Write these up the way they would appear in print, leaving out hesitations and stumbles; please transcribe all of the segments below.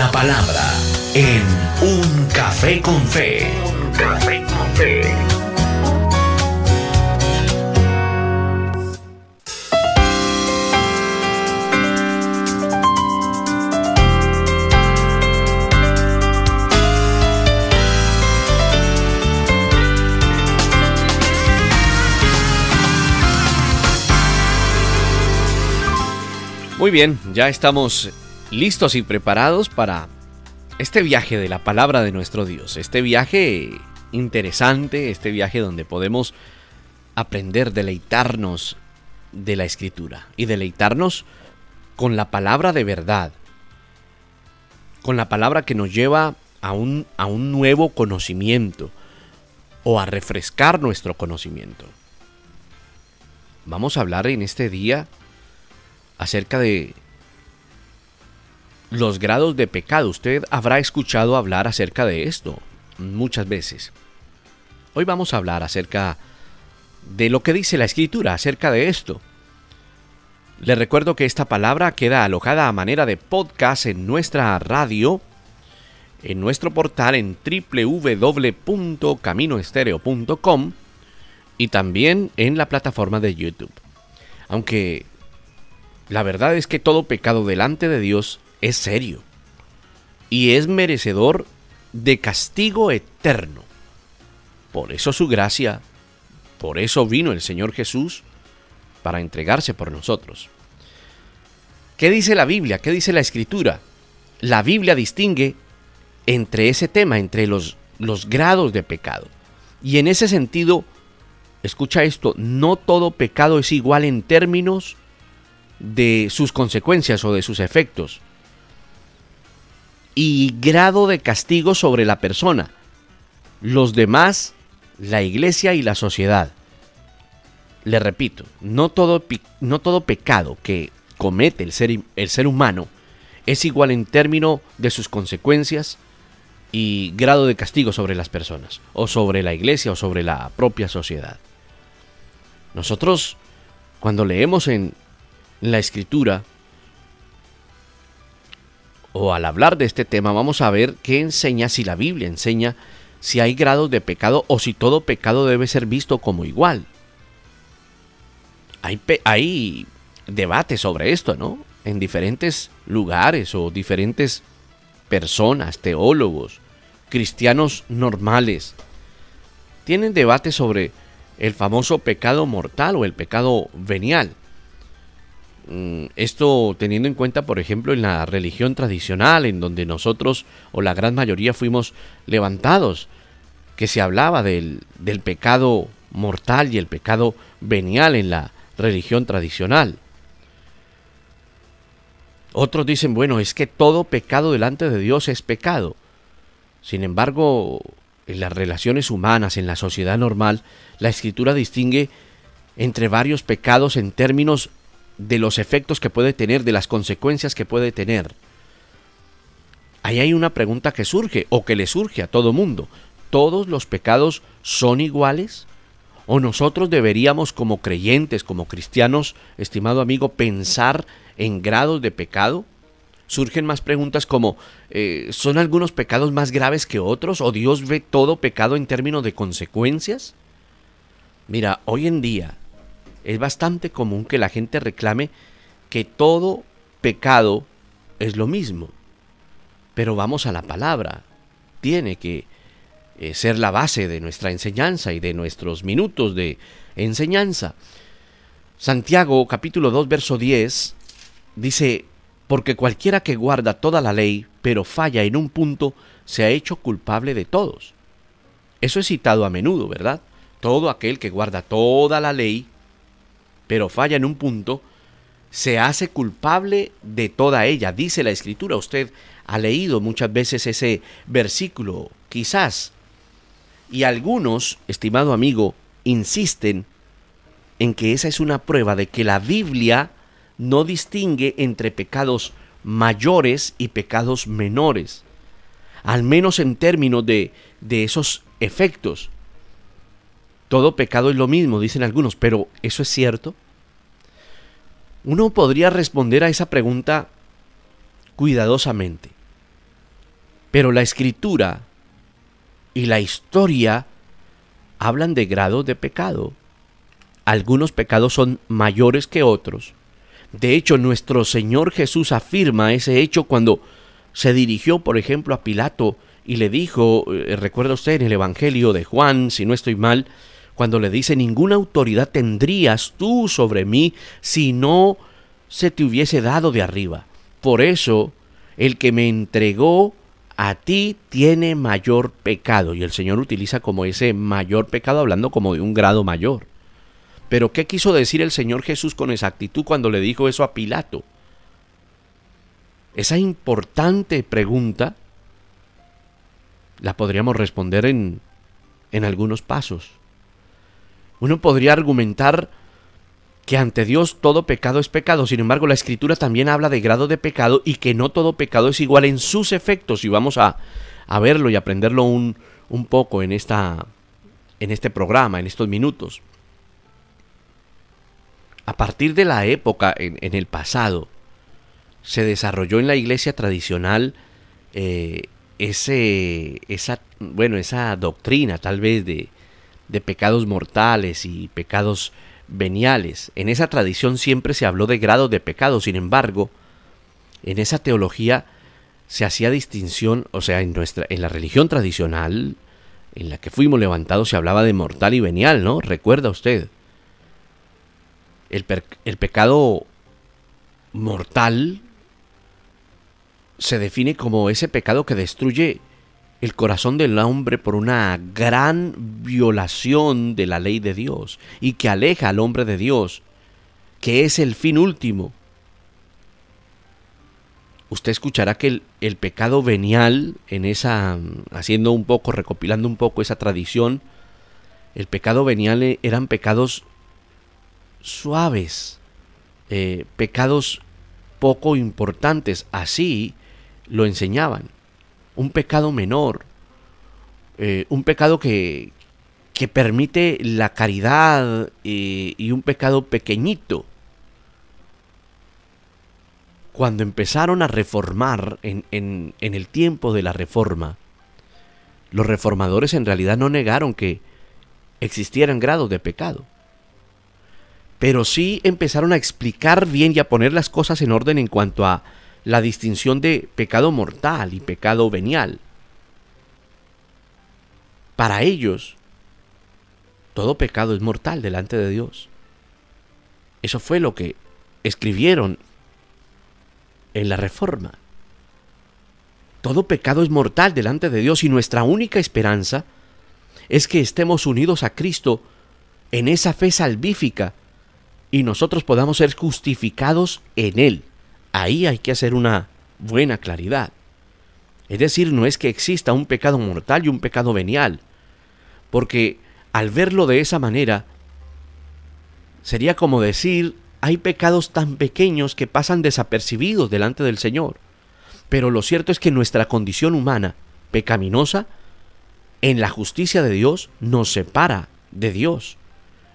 la palabra en Un Café con Fe. Un Café con Fe. Muy bien, ya estamos listos y preparados para este viaje de la palabra de nuestro Dios. Este viaje interesante, este viaje donde podemos aprender, deleitarnos de la Escritura y deleitarnos con la palabra de verdad, con la palabra que nos lleva a un nuevo conocimiento o a refrescar nuestro conocimiento. Vamos a hablar en este día acerca de los grados de pecado. Usted habrá escuchado hablar acerca de esto muchas veces. Hoy vamos a hablar acerca de lo que dice la Escritura acerca de esto. Les recuerdo que esta palabra queda alojada a manera de podcast en nuestra radio, en nuestro portal en www.caminoestereo.com y también en la plataforma de YouTube. Aunque la verdad es que todo pecado delante de Dios es serio y es merecedor de castigo eterno. Por eso su gracia, por eso vino el Señor Jesús para entregarse por nosotros. ¿Qué dice la Biblia? ¿Qué dice la Escritura? La Biblia distingue entre ese tema, entre los grados de pecado. Y en ese sentido, escucha esto, no todo pecado es igual en términos de sus consecuencias o de sus efectos y grado de castigo sobre la persona, los demás, la iglesia y la sociedad. Le repito, no todo pecado que comete el ser humano es igual en términos de sus consecuencias y grado de castigo sobre las personas, o sobre la iglesia o sobre la propia sociedad. Nosotros, cuando leemos en la Escritura, o al hablar de este tema, vamos a ver qué enseña, si la Biblia enseña si hay grados de pecado o si todo pecado debe ser visto como igual. Hay debate sobre esto, ¿no? En diferentes lugares o diferentes personas, teólogos, cristianos normales, tienen debate sobre el famoso pecado mortal o el pecado venial. Esto teniendo en cuenta, por ejemplo, en la religión tradicional, en donde nosotros o la gran mayoría fuimos levantados, que se hablaba del pecado mortal y el pecado venial en la religión tradicional. Otros dicen, bueno, es que todo pecado delante de Dios es pecado. Sin embargo, en las relaciones humanas, en la sociedad normal, la Escritura distingue entre varios pecados en términos de los efectos que puede tener, de las consecuencias que puede tener. Ahí hay una pregunta que surge, o que le surge a todo mundo. ¿Todos los pecados son iguales? ¿O nosotros deberíamos, como creyentes, como cristianos, estimado amigo, pensar en grados de pecado? Surgen más preguntas como, ¿son algunos pecados más graves que otros? ¿O Dios ve todo pecado en términos de consecuencias? Mira, hoy en día es bastante común que la gente reclame que todo pecado es lo mismo. Pero vamos a la palabra. Tiene que ser la base de nuestra enseñanza y de nuestros minutos de enseñanza. Santiago capítulo 2 verso 10 dice, porque cualquiera que guarda toda la ley, pero falla en un punto, se ha hecho culpable de todos. Eso es citado a menudo, ¿verdad? Todo aquel que guarda toda la ley, pero falla en un punto, se hace culpable de toda ella, dice la Escritura. Usted ha leído muchas veces ese versículo, quizás. Y algunos, estimado amigo, insisten en que esa es una prueba de que la Biblia no distingue entre pecados mayores y pecados menores, al menos en términos de esos efectos. Todo pecado es lo mismo, dicen algunos, pero ¿eso es cierto? Uno podría responder a esa pregunta cuidadosamente. Pero la Escritura y la historia hablan de grados de pecado. Algunos pecados son mayores que otros. De hecho, nuestro Señor Jesús afirma ese hecho cuando se dirigió, por ejemplo, a Pilato y le dijo, recuerda usted en el Evangelio de Juan, si no estoy mal, cuando le dice, ninguna autoridad tendrías tú sobre mí si no se te hubiese dado de arriba. Por eso, el que me entregó a ti tiene mayor pecado. Y el Señor utiliza como ese mayor pecado, hablando como de un grado mayor. Pero ¿qué quiso decir el Señor Jesús con exactitud cuando le dijo eso a Pilato? Esa importante pregunta la podríamos responder en algunos pasos. Uno podría argumentar que ante Dios todo pecado es pecado. Sin embargo, la Escritura también habla de grado de pecado y que no todo pecado es igual en sus efectos. Y vamos a verlo y aprenderlo un poco en este programa, en estos minutos. A partir de la época en el pasado, se desarrolló en la iglesia tradicional esa doctrina tal vez de pecados mortales y pecados veniales. En esa tradición siempre se habló de grados de pecado. Sin embargo, en esa teología se hacía distinción, o sea, en la religión tradicional en la que fuimos levantados se hablaba de mortal y venial, ¿no? ¿Recuerda usted? El pecado mortal se define como ese pecado que destruye el corazón del hombre por una gran violación de la ley de Dios y que aleja al hombre de Dios, que es el fin último. Usted escuchará que el pecado venial, recopilando un poco esa tradición, el pecado venial eran pecados suaves, pecados poco importantes, así lo enseñaban. Un pecado menor, un pecado que permite la caridad y un pecado pequeñito. Cuando empezaron a reformar en el tiempo de la Reforma, los reformadores en realidad no negaron que existieran grados de pecado, pero sí empezaron a explicar bien y a poner las cosas en orden en cuanto a la distinción de pecado mortal y pecado venial. Para ellos, todo pecado es mortal delante de Dios. Eso fue lo que escribieron en la Reforma. Todo pecado es mortal delante de Dios y nuestra única esperanza es que estemos unidos a Cristo en esa fe salvífica y nosotros podamos ser justificados en Él. Ahí hay que hacer una buena claridad. Es decir, no es que exista un pecado mortal y un pecado venial, porque al verlo de esa manera, sería como decir, hay pecados tan pequeños que pasan desapercibidos delante del Señor. Pero lo cierto es que nuestra condición humana, pecaminosa, en la justicia de Dios, nos separa de Dios.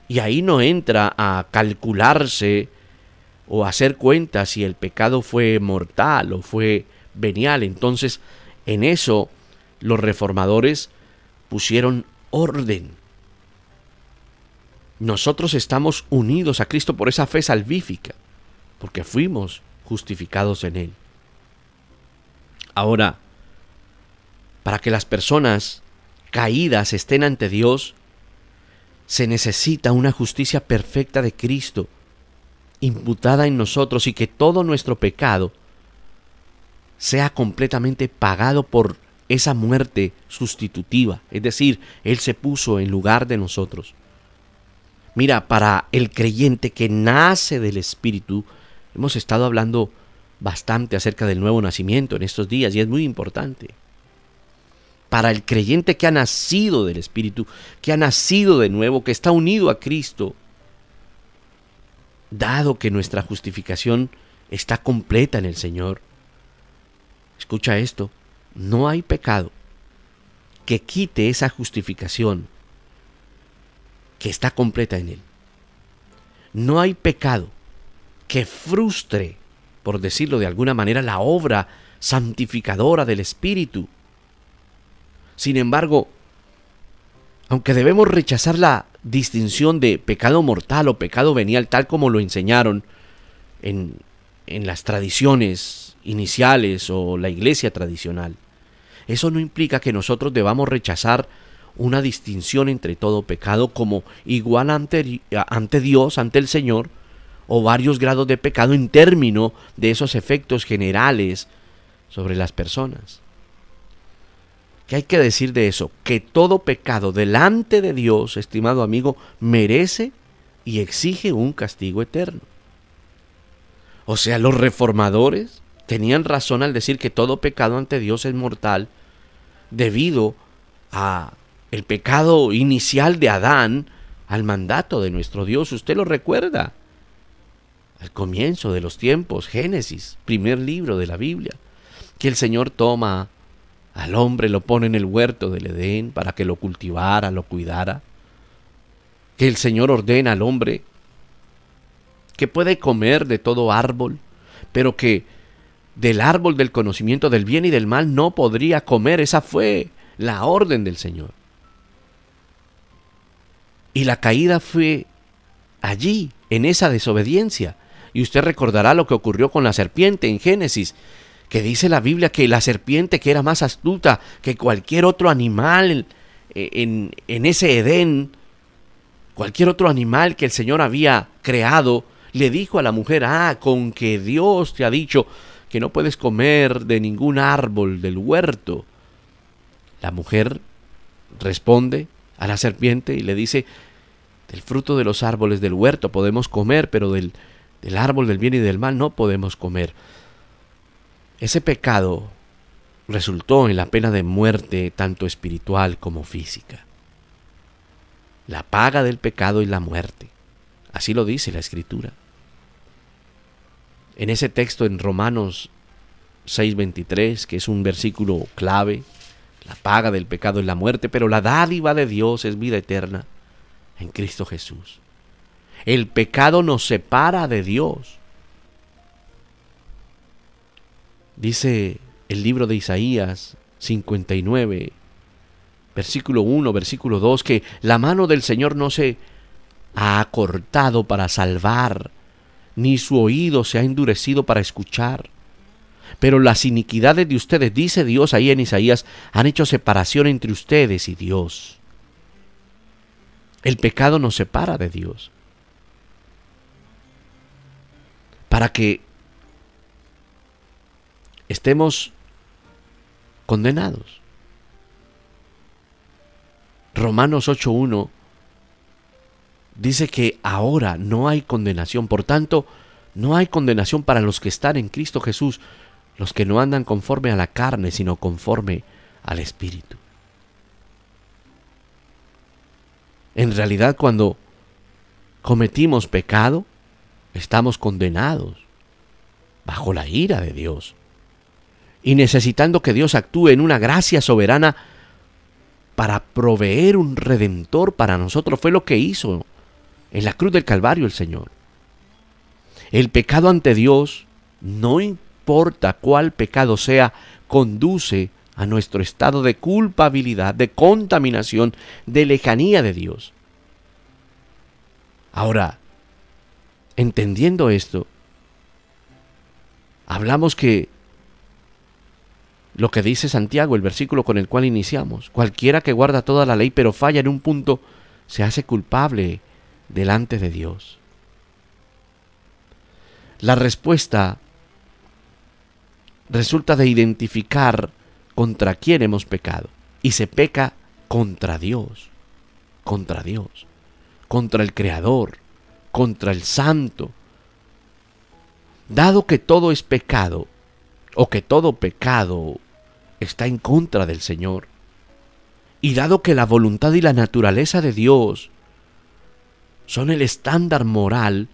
Y ahí no entra a calcularse o a hacer cuentas si el pecado fue mortal o fue venial. Entonces, en eso los reformadores pusieron orden. Nosotros estamos unidos a Cristo por esa fe salvífica, porque fuimos justificados en Él. Ahora, para que las personas caídas estén ante Dios, se necesita una justicia perfecta de Cristo, imputada en nosotros, y que todo nuestro pecado sea completamente pagado por esa muerte sustitutiva. Es decir, Él se puso en lugar de nosotros. Mira, para el creyente que nace del Espíritu, hemos estado hablando bastante acerca del nuevo nacimiento en estos días y es muy importante. Para el creyente que ha nacido del Espíritu, que ha nacido de nuevo, que está unido a Cristo, dado que nuestra justificación está completa en el Señor, escucha esto, no hay pecado que quite esa justificación que está completa en Él. No hay pecado que frustre, por decirlo de alguna manera, la obra santificadora del Espíritu. Sin embargo, aunque debemos rechazar la distinción de pecado mortal o pecado venial, tal como lo enseñaron en las tradiciones iniciales o la iglesia tradicional, eso no implica que nosotros debamos rechazar una distinción entre todo pecado como igual ante Dios, ante el Señor, o varios grados de pecado en términos de esos efectos generales sobre las personas. ¿Qué hay que decir de eso? Que todo pecado delante de Dios, estimado amigo, merece y exige un castigo eterno. O sea, los reformadores tenían razón al decir que todo pecado ante Dios es mortal debido a el pecado inicial de Adán al mandato de nuestro Dios. Usted lo recuerda. Al comienzo de los tiempos, Génesis, primer libro de la Biblia, que el Señor toma al hombre, lo pone en el huerto del Edén para que lo cultivara, lo cuidara. Que el Señor ordena al hombre que puede comer de todo árbol, pero que del árbol del conocimiento del bien y del mal no podría comer. Esa fue la orden del Señor. Y la caída fue allí, en esa desobediencia. Y usted recordará lo que ocurrió con la serpiente en Génesis, que dice la Biblia que la serpiente, que era más astuta que cualquier otro animal en ese Edén, cualquier otro animal que el Señor había creado, le dijo a la mujer: con que Dios te ha dicho que no puedes comer de ningún árbol del huerto. La mujer responde a la serpiente y le dice: del fruto de los árboles del huerto podemos comer, pero del árbol del bien y del mal no podemos comer. Ese pecado resultó en la pena de muerte, tanto espiritual como física. La paga del pecado es la muerte. Así lo dice la Escritura. En ese texto en Romanos 6:23, que es un versículo clave, la paga del pecado es la muerte, pero la dádiva de Dios es vida eterna en Cristo Jesús. El pecado nos separa de Dios. Dice el libro de Isaías 59, versículo 1, versículo 2, que la mano del Señor no se ha acortado para salvar, ni su oído se ha endurecido para escuchar. Pero las iniquidades de ustedes, dice Dios ahí en Isaías, han hecho separación entre ustedes y Dios. El pecado nos separa de Dios. Para que estemos condenados. Romanos 8:1 dice que ahora no hay condenación. Por tanto, no hay condenación para los que están en Cristo Jesús, los que no andan conforme a la carne, sino conforme al Espíritu. En realidad, cuando cometimos pecado, estamos condenados bajo la ira de Dios y necesitando que Dios actúe en una gracia soberana para proveer un redentor para nosotros. Fue lo que hizo en la cruz del Calvario el Señor. El pecado ante Dios, no importa cuál pecado sea, conduce a nuestro estado de culpabilidad, de contaminación, de lejanía de Dios. Ahora, entendiendo esto, hablamos que lo que dice Santiago, el versículo con el cual iniciamos: cualquiera que guarda toda la ley pero falla en un punto, se hace culpable delante de Dios. La respuesta resulta de identificar contra quién hemos pecado. Y se peca contra Dios, contra el Creador, contra el Santo. Dado que todo es pecado, o que todo pecado está en contra del Señor, y dado que la voluntad y la naturaleza de Dios son el estándar moral,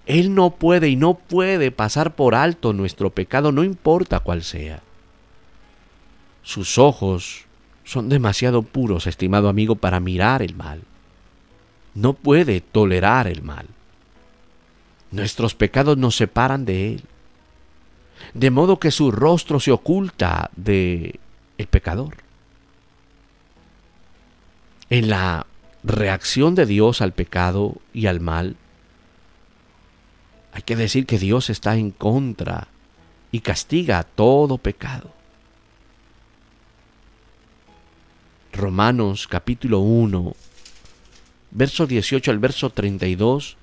Él no puede pasar por alto nuestro pecado, no importa cuál sea. Sus ojos son demasiado puros, estimado amigo, para mirar el mal. No puede tolerar el mal. Nuestros pecados nos separan de Él, de modo que su rostro se oculta de el pecador. En la reacción de Dios al pecado y al mal, hay que decir que Dios está en contra y castiga todo pecado. Romanos capítulo 1, verso 18 al verso 32,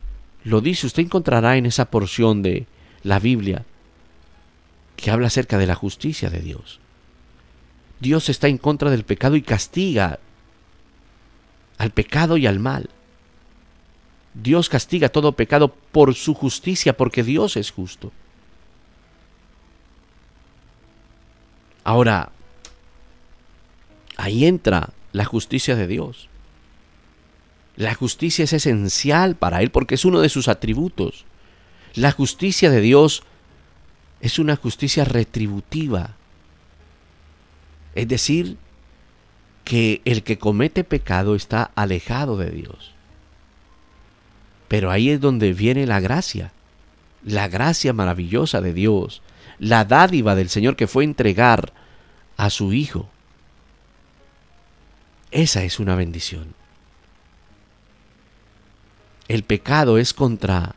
lo dice. Usted encontrará en esa porción de la Biblia que habla acerca de la justicia de Dios. Dios está en contra del pecado y castiga al pecado y al mal. Dios castiga todo pecado por su justicia, porque Dios es justo. Ahora, ahí entra la justicia de Dios. La justicia es esencial para Él porque es uno de sus atributos. La justicia de Dios es una justicia retributiva. Es decir, que el que comete pecado está alejado de Dios. Pero ahí es donde viene la gracia maravillosa de Dios, la dádiva del Señor que fue entregar a su Hijo. Esa es una bendición. El pecado es contra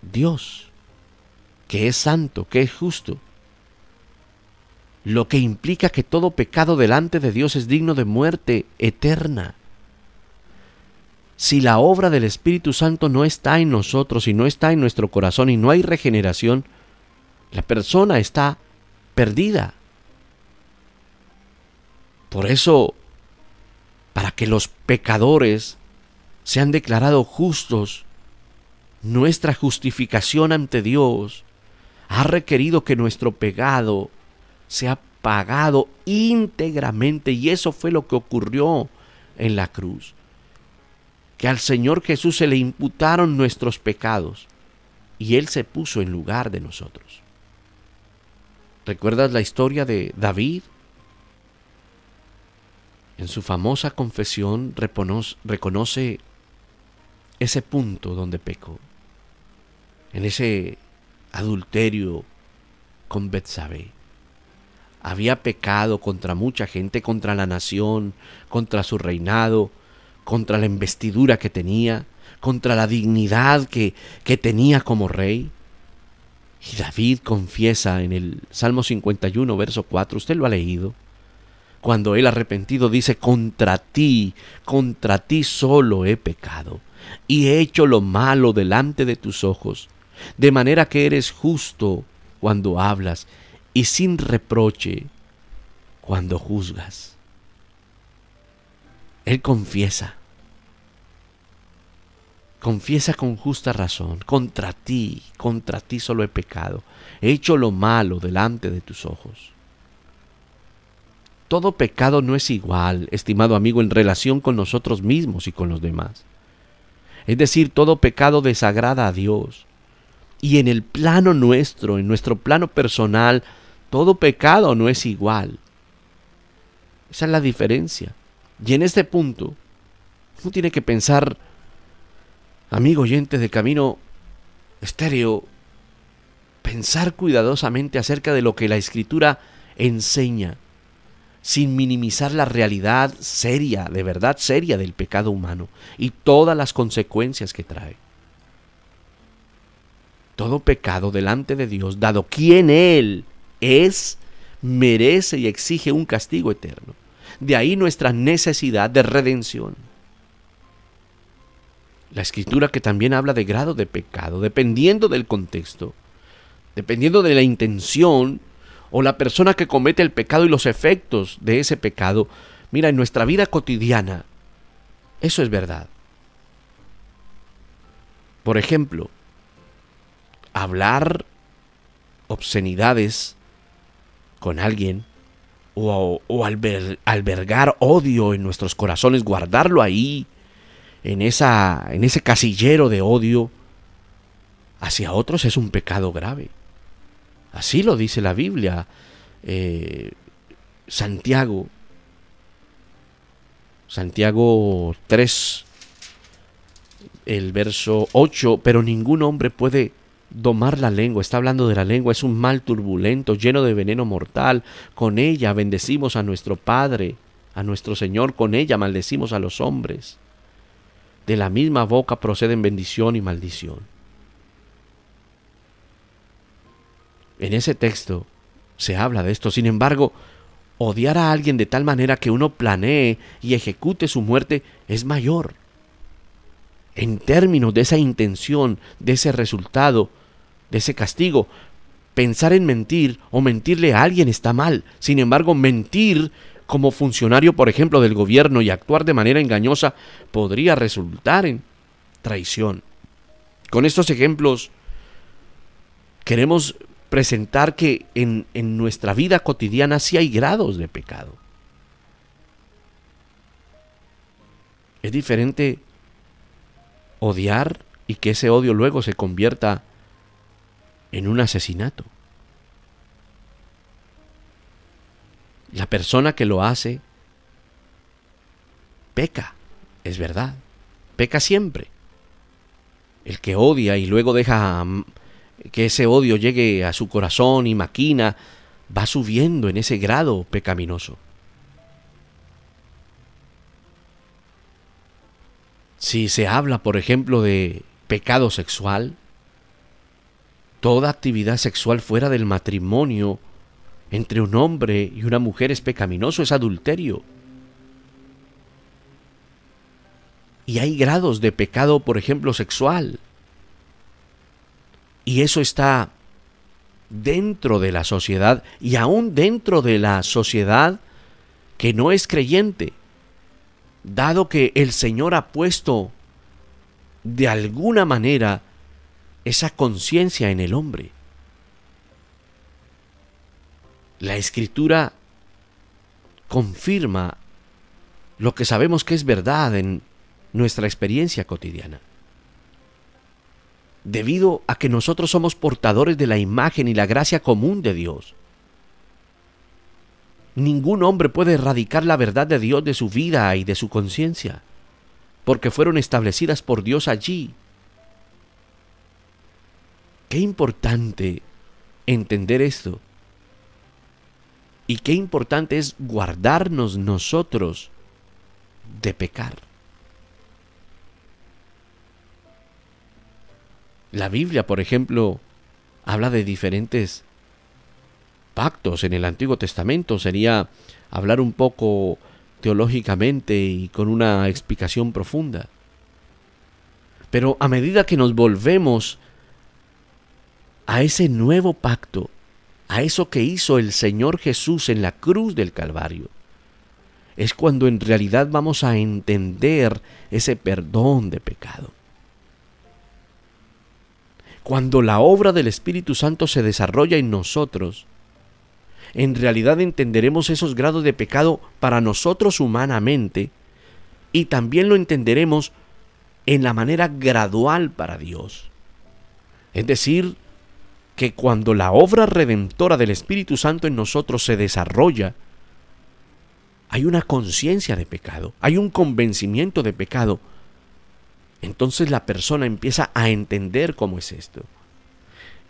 Dios, que es santo, que es justo, lo que implica que todo pecado delante de Dios es digno de muerte eterna. Si la obra del Espíritu Santo no está en nosotros y no está en nuestro corazón y no hay regeneración, la persona está perdida. Por eso, para que los pecadores sean declarados justos, nuestra justificación ante Dios ha requerido que nuestro pecado sea pagado íntegramente, y eso fue lo que ocurrió en la cruz. Que al Señor Jesús se le imputaron nuestros pecados y Él se puso en lugar de nosotros. ¿Recuerdas la historia de David? En su famosa confesión reconoce ese punto donde pecó, en ese adulterio con Betsabé. Había pecado contra mucha gente, contra la nación, contra su reinado, contra la investidura que tenía, contra la dignidad que tenía como rey. Y David confiesa en el Salmo 51, verso 4, usted lo ha leído, cuando él arrepentido dice: contra ti solo he pecado, y he hecho lo malo delante de tus ojos, de manera que eres justo cuando hablas, y sin reproche cuando juzgas. Él confiesa con justa razón: contra ti solo he pecado, he hecho lo malo delante de tus ojos. Todo pecado no es igual, estimado amigo, en relación con nosotros mismos y con los demás. Es decir, todo pecado desagrada a Dios. Y en el plano nuestro, en nuestro plano personal, todo pecado no es igual. Esa es la diferencia. Y en este punto, uno tiene que pensar, amigo oyente de Camino Estéreo, pensar cuidadosamente acerca de lo que la Escritura enseña, sin minimizar la realidad seria, de verdad seria, del pecado humano y todas las consecuencias que trae. Todo pecado delante de Dios, dado quien Él es, merece y exige un castigo eterno. De ahí nuestra necesidad de redención. La Escritura que también habla de grado de pecado, dependiendo del contexto, dependiendo de la intención o la persona que comete el pecado y los efectos de ese pecado. Mira, en nuestra vida cotidiana, eso es verdad. Por ejemplo, hablar obscenidades con alguien o albergar odio en nuestros corazones, guardarlo ahí, en ese casillero de odio hacia otros, es un pecado grave. Así lo dice la Biblia. Santiago 3, el verso 8, pero ningún hombre puede domar la lengua. Está hablando de la lengua, es un mal turbulento, lleno de veneno mortal. Con ella bendecimos a nuestro Padre, a nuestro Señor, con ella maldecimos a los hombres. De la misma boca proceden bendición y maldición. En ese texto se habla de esto. Sin embargo, odiar a alguien de tal manera que uno planee y ejecute su muerte es mayor. En términos de esa intención, de ese resultado, de ese castigo, pensar en mentir o mentirle a alguien está mal. Sin embargo, mentir como funcionario, por ejemplo, del gobierno y actuar de manera engañosa podría resultar en traición. Con estos ejemplos queremos presentar que en nuestra vida cotidiana sí hay grados de pecado. Es diferente odiar y que ese odio luego se convierta en un asesinato. La persona que lo hace peca, es verdad, peca siempre. El que odia y luego deja que ese odio llegue a su corazón y maquina, va subiendo en ese grado pecaminoso. Si se habla, por ejemplo, de pecado sexual, toda actividad sexual fuera del matrimonio entre un hombre y una mujer es pecaminoso, es adulterio. Y hay grados de pecado, por ejemplo, sexual. Y eso está dentro de la sociedad y aún dentro de la sociedad que no es creyente, dado que el Señor ha puesto de alguna manera esa conciencia en el hombre. La Escritura confirma lo que sabemos que es verdad en nuestra experiencia cotidiana. Debido a que nosotros somos portadores de la imagen y la gracia común de Dios. Ningún hombre puede erradicar la verdad de Dios de su vida y de su conciencia, porque fueron establecidas por Dios allí. Qué importante entender esto. Y qué importante es guardarnos nosotros de pecar. La Biblia, por ejemplo, habla de diferentes pactos en el Antiguo Testamento. Sería hablar un poco teológicamente y con una explicación profunda. Pero a medida que nos volvemos a ese nuevo pacto, a eso que hizo el Señor Jesús en la cruz del Calvario, es cuando en realidad vamos a entender ese perdón de pecado. Cuando la obra del Espíritu Santo se desarrolla en nosotros, en realidad entenderemos esos grados de pecado para nosotros humanamente y también lo entenderemos en la manera gradual para Dios. Es decir, que cuando la obra redentora del Espíritu Santo en nosotros se desarrolla, hay una conciencia de pecado, hay un convencimiento de pecado. Entonces la persona empieza a entender cómo es esto.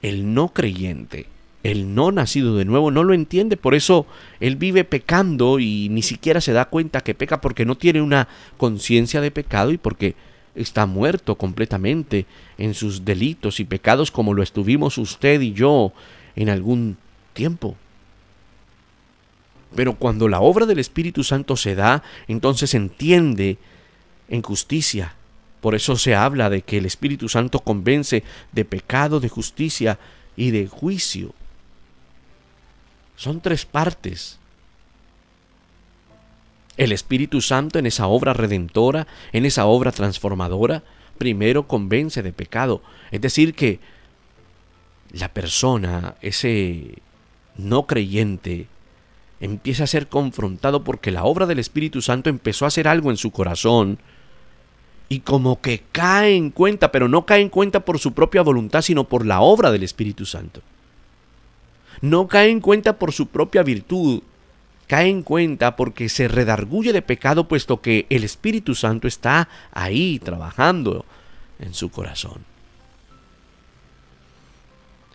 El no creyente, el no nacido de nuevo, no lo entiende, por eso él vive pecando y ni siquiera se da cuenta que peca porque no tiene una conciencia de pecado y porque está muerto completamente en sus delitos y pecados como lo estuvimos usted y yo en algún tiempo. Pero cuando la obra del Espíritu Santo se da, entonces entiende en justicia. Por eso se habla de que el Espíritu Santo convence de pecado, de justicia y de juicio. Son tres partes. El Espíritu Santo en esa obra redentora, en esa obra transformadora, primero convence de pecado. Es decir que la persona, ese no creyente, empieza a ser confrontado porque la obra del Espíritu Santo empezó a hacer algo en su corazón y como que cae en cuenta, pero no cae en cuenta por su propia voluntad, sino por la obra del Espíritu Santo. No cae en cuenta por su propia virtud, cae en cuenta porque se redarguye de pecado, puesto que el Espíritu Santo está ahí trabajando en su corazón.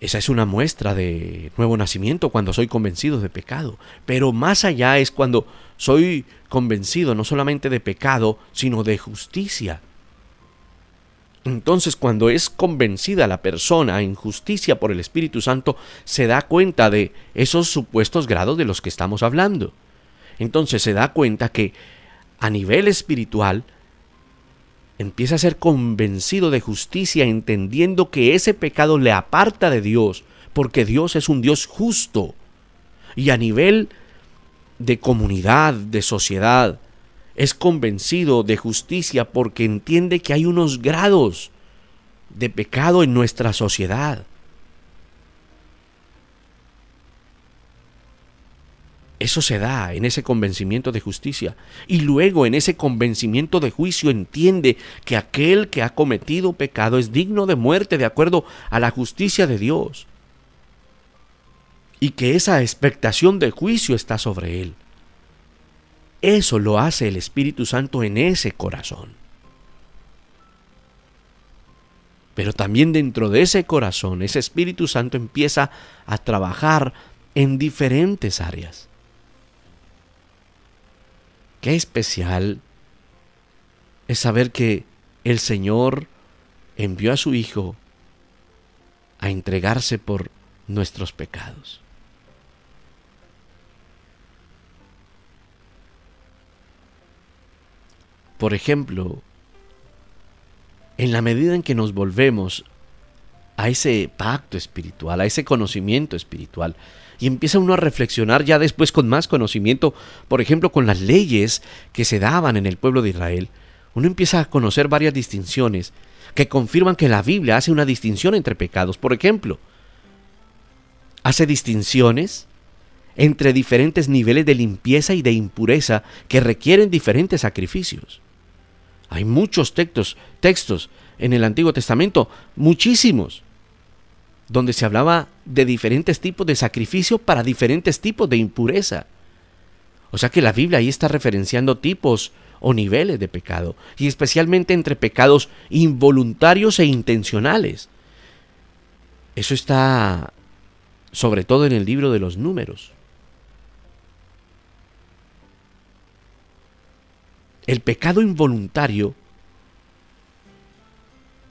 Esa es una muestra de nuevo nacimiento, cuando soy convencido de pecado. Pero más allá es cuando soy convencido no solamente de pecado, sino de justicia. Entonces, cuando es convencida la persona en justicia por el Espíritu Santo, se da cuenta de esos supuestos grados de los que estamos hablando. Entonces se da cuenta que a nivel espiritual empieza a ser convencido de justicia, entendiendo que ese pecado le aparta de Dios, porque Dios es un Dios justo. Y a nivel de comunidad, de sociedad, es convencido de justicia porque entiende que hay unos grados de pecado en nuestra sociedad. Eso se da en ese convencimiento de justicia. Y luego en ese convencimiento de juicio entiende que aquel que ha cometido pecado es digno de muerte de acuerdo a la justicia de Dios. Y que esa expectación de juicio está sobre él. Eso lo hace el Espíritu Santo en ese corazón. Pero también dentro de ese corazón, ese Espíritu Santo empieza a trabajar en diferentes áreas. Qué especial es saber que el Señor envió a su Hijo a entregarse por nuestros pecados. Por ejemplo, en la medida en que nos volvemos a ese pacto espiritual, a ese conocimiento espiritual, y empieza uno a reflexionar ya después con más conocimiento, por ejemplo, con las leyes que se daban en el pueblo de Israel, uno empieza a conocer varias distinciones que confirman que la Biblia hace una distinción entre pecados. Por ejemplo, hace distinciones entre diferentes niveles de limpieza y de impureza que requieren diferentes sacrificios. Hay muchos textos en el Antiguo Testamento, muchísimos, donde se hablaba de diferentes tipos de sacrificio para diferentes tipos de impureza. O sea que la Biblia ahí está referenciando tipos o niveles de pecado, y especialmente entre pecados involuntarios e intencionales. Eso está sobre todo en el libro de los Números. El pecado involuntario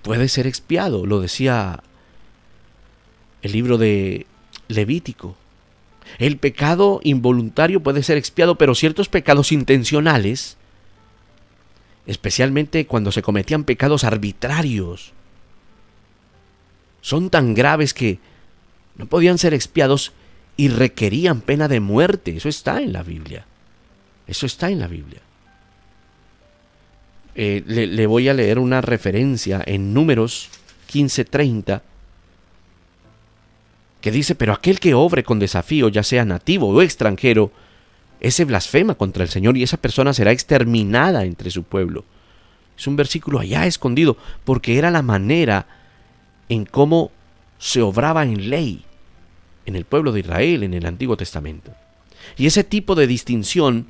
puede ser expiado, lo decía el libro de Levítico. El pecado involuntario puede ser expiado, pero ciertos pecados intencionales, especialmente cuando se cometían pecados arbitrarios, son tan graves que no podían ser expiados y requerían pena de muerte. Eso está en la Biblia. Eso está en la Biblia. Le voy a leer una referencia en Números 15:30, que dice: pero aquel que obre con desafío, ya sea nativo o extranjero, ese blasfema contra el Señor, y esa persona será exterminada entre su pueblo. Es un versículo allá escondido, porque era la manera en cómo se obraba en ley en el pueblo de Israel en el Antiguo Testamento. Y ese tipo de distinción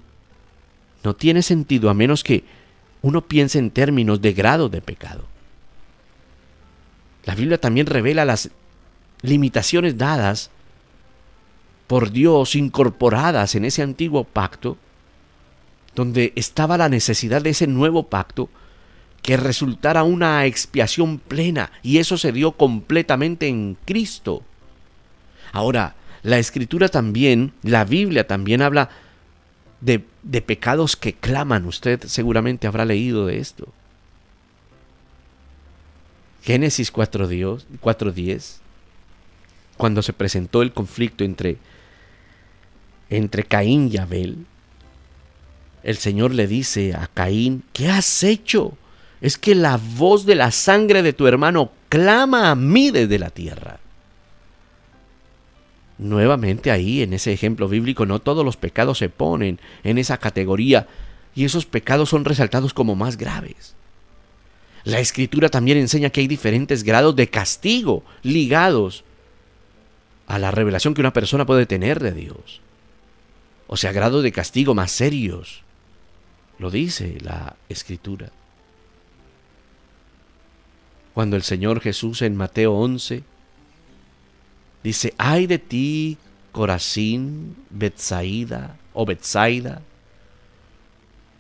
no tiene sentido a menos que uno piense en términos de grado de pecado. La Biblia también revela las limitaciones dadas por Dios, incorporadas en ese antiguo pacto, donde estaba la necesidad de ese nuevo pacto que resultara una expiación plena, y eso se dio completamente en Cristo. Ahora, la Escritura también, la Biblia también habla de pecados que claman. Usted seguramente habrá leído de esto. Génesis 4:10, cuando se presentó el conflicto entre Caín y Abel, el Señor le dice a Caín: ¿qué has hecho? Es que la voz de la sangre de tu hermano clama a mí desde la tierra. Nuevamente ahí, en ese ejemplo bíblico, no todos los pecados se ponen en esa categoría, y esos pecados son resaltados como más graves. La Escritura también enseña que hay diferentes grados de castigo ligados a la revelación que una persona puede tener de Dios. O sea, grados de castigo más serios. Lo dice la Escritura. Cuando el Señor Jesús en Mateo 11 Dice, ay de ti, Corazín, Betsaida o Betsaida,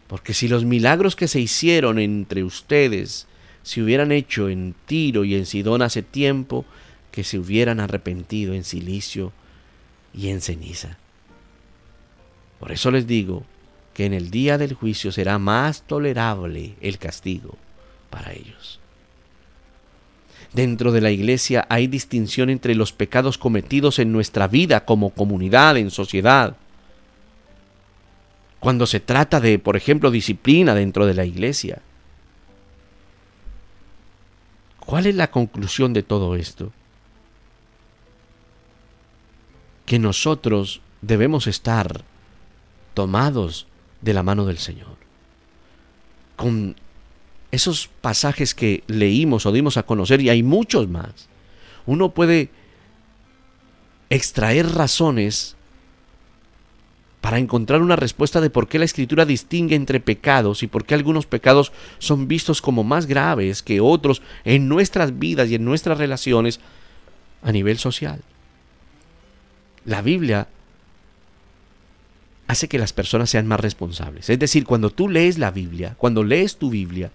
porque si los milagros que se hicieron entre ustedes se hubieran hecho en Tiro y en Sidón hace tiempo, que se hubieran arrepentido en silicio y en ceniza. Por eso les digo que en el día del juicio será más tolerable el castigo para ellos. Dentro de la iglesia hay distinción entre los pecados cometidos en nuestra vida como comunidad, en sociedad. Cuando se trata de, por ejemplo, disciplina dentro de la iglesia. ¿Cuál es la conclusión de todo esto? Que nosotros debemos estar tomados de la mano del Señor. Con esos pasajes que leímos o dimos a conocer, y hay muchos más, uno puede extraer razones para encontrar una respuesta de por qué la Escritura distingue entre pecados y por qué algunos pecados son vistos como más graves que otros en nuestras vidas y en nuestras relaciones a nivel social. La Biblia hace que las personas sean más responsables. Es decir, cuando tú lees la Biblia, cuando lees tu Biblia,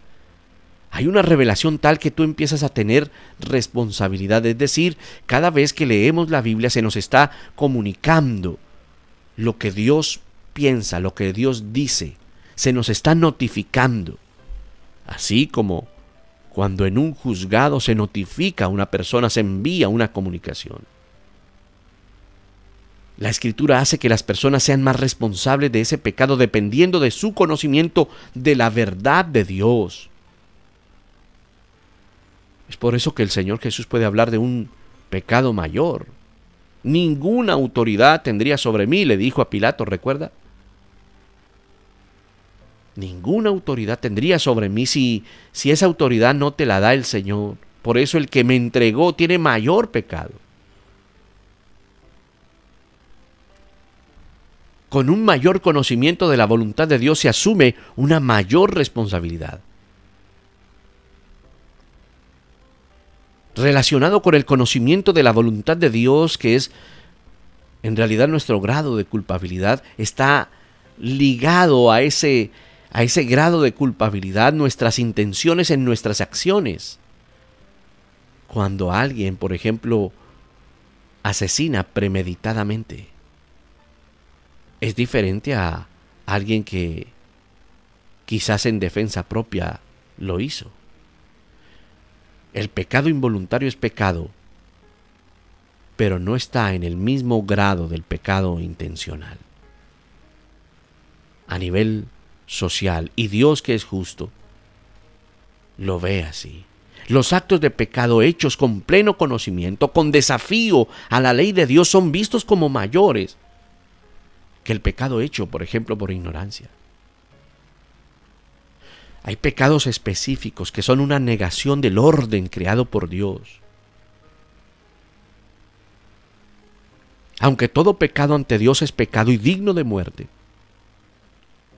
hay una revelación tal que tú empiezas a tener responsabilidad. Es decir, cada vez que leemos la Biblia se nos está comunicando lo que Dios piensa, lo que Dios dice. Se nos está notificando. Así como cuando en un juzgado se notifica a una persona, se envía una comunicación. La Escritura hace que las personas sean más responsables de ese pecado dependiendo de su conocimiento de la verdad de Dios. Es por eso que el Señor Jesús puede hablar de un pecado mayor. Ninguna autoridad tendría sobre mí, le dijo a Pilato, ¿recuerda? Ninguna autoridad tendría sobre mí si esa autoridad no te la da el Señor. Por eso el que me entregó tiene mayor pecado. Con un mayor conocimiento de la voluntad de Dios se asume una mayor responsabilidad. Relacionado con el conocimiento de la voluntad de Dios, que es en realidad nuestro grado de culpabilidad, está ligado a ese grado de culpabilidad nuestras intenciones en nuestras acciones. Cuando alguien, por ejemplo, asesina premeditadamente, es diferente a alguien que quizás en defensa propia lo hizo. El pecado involuntario es pecado, pero no está en el mismo grado del pecado intencional. A nivel social, y Dios, que es justo, lo ve así. Los actos de pecado hechos con pleno conocimiento, con desafío a la ley de Dios, son vistos como mayores que el pecado hecho, por ejemplo, por ignorancia. Hay pecados específicos que son una negación del orden creado por Dios. Aunque todo pecado ante Dios es pecado y digno de muerte,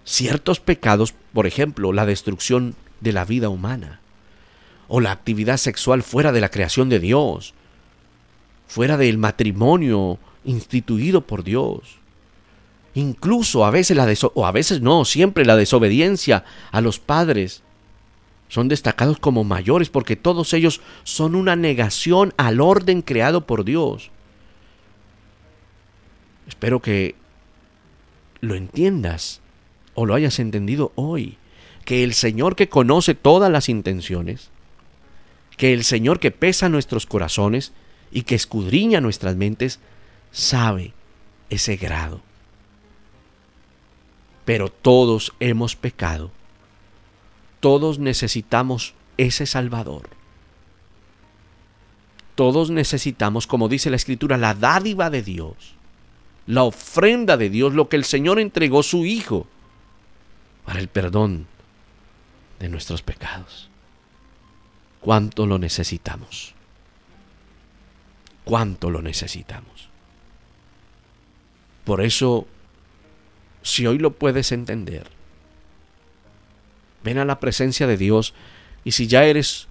ciertos pecados, por ejemplo, la destrucción de la vida humana, o la actividad sexual fuera de la creación de Dios, fuera del matrimonio instituido por Dios, incluso a veces siempre la desobediencia a los padres, son destacados como mayores porque todos ellos son una negación al orden creado por Dios. Espero que lo entiendas o lo hayas entendido hoy, que el Señor, que conoce todas las intenciones, que el Señor, que pesa nuestros corazones y que escudriña nuestras mentes, sabe ese grado. Pero todos hemos pecado. Todos necesitamos ese Salvador. Todos necesitamos, como dice la Escritura, la dádiva de Dios, la ofrenda de Dios, lo que el Señor entregó, su Hijo, para el perdón de nuestros pecados. ¿Cuánto lo necesitamos? ¿Cuánto lo necesitamos? Por eso, si hoy lo puedes entender, ven a la presencia de Dios, y si ya eres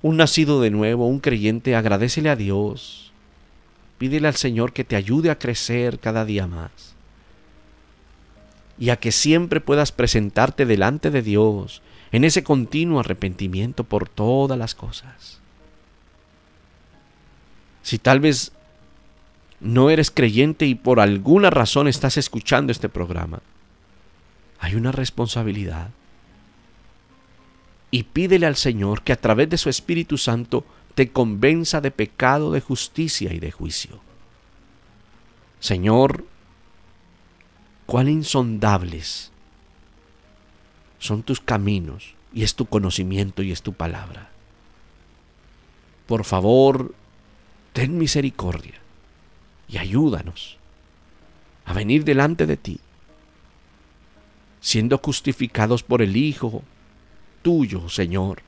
un nacido de nuevo, un creyente, agradécele a Dios Pídele al Señor que te ayude a crecer cada día más y a que siempre puedas presentarte delante de Dios en ese continuo arrepentimiento por todas las cosas. Si tal vez no eres creyente y por alguna razón estás escuchando este programa, hay una responsabilidad. Y pídele al Señor que a través de su Espíritu Santo te convenza de pecado, de justicia y de juicio. Señor, cuán insondables son tus caminos, y es tu conocimiento y es tu palabra. Por favor, ten misericordia y ayúdanos a venir delante de ti, siendo justificados por el Hijo tuyo, Señor,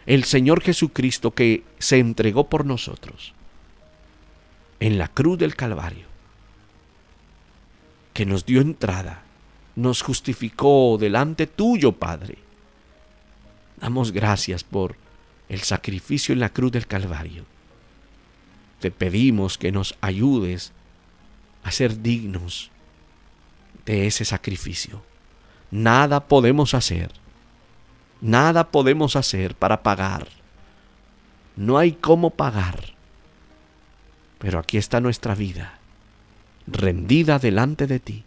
el Señor Jesucristo, que se entregó por nosotros en la cruz del Calvario, que nos dio entrada, nos justificó delante tuyo, Padre. Damos gracias por el sacrificio en la cruz del Calvario. Te pedimos que nos ayudes a ser dignos de ese sacrificio. Nada podemos hacer para pagar. No hay cómo pagar. Pero aquí está nuestra vida, rendida delante de ti.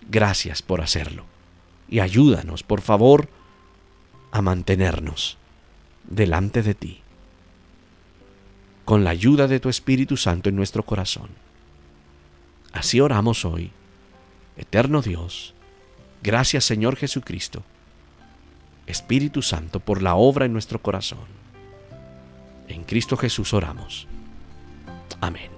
Gracias por hacerlo. Y ayúdanos, por favor, a mantenernos delante de ti, con la ayuda de tu Espíritu Santo en nuestro corazón. Así oramos hoy. Eterno Dios, gracias, Señor Jesucristo, Espíritu Santo, por la obra en nuestro corazón. En Cristo Jesús oramos. Amén.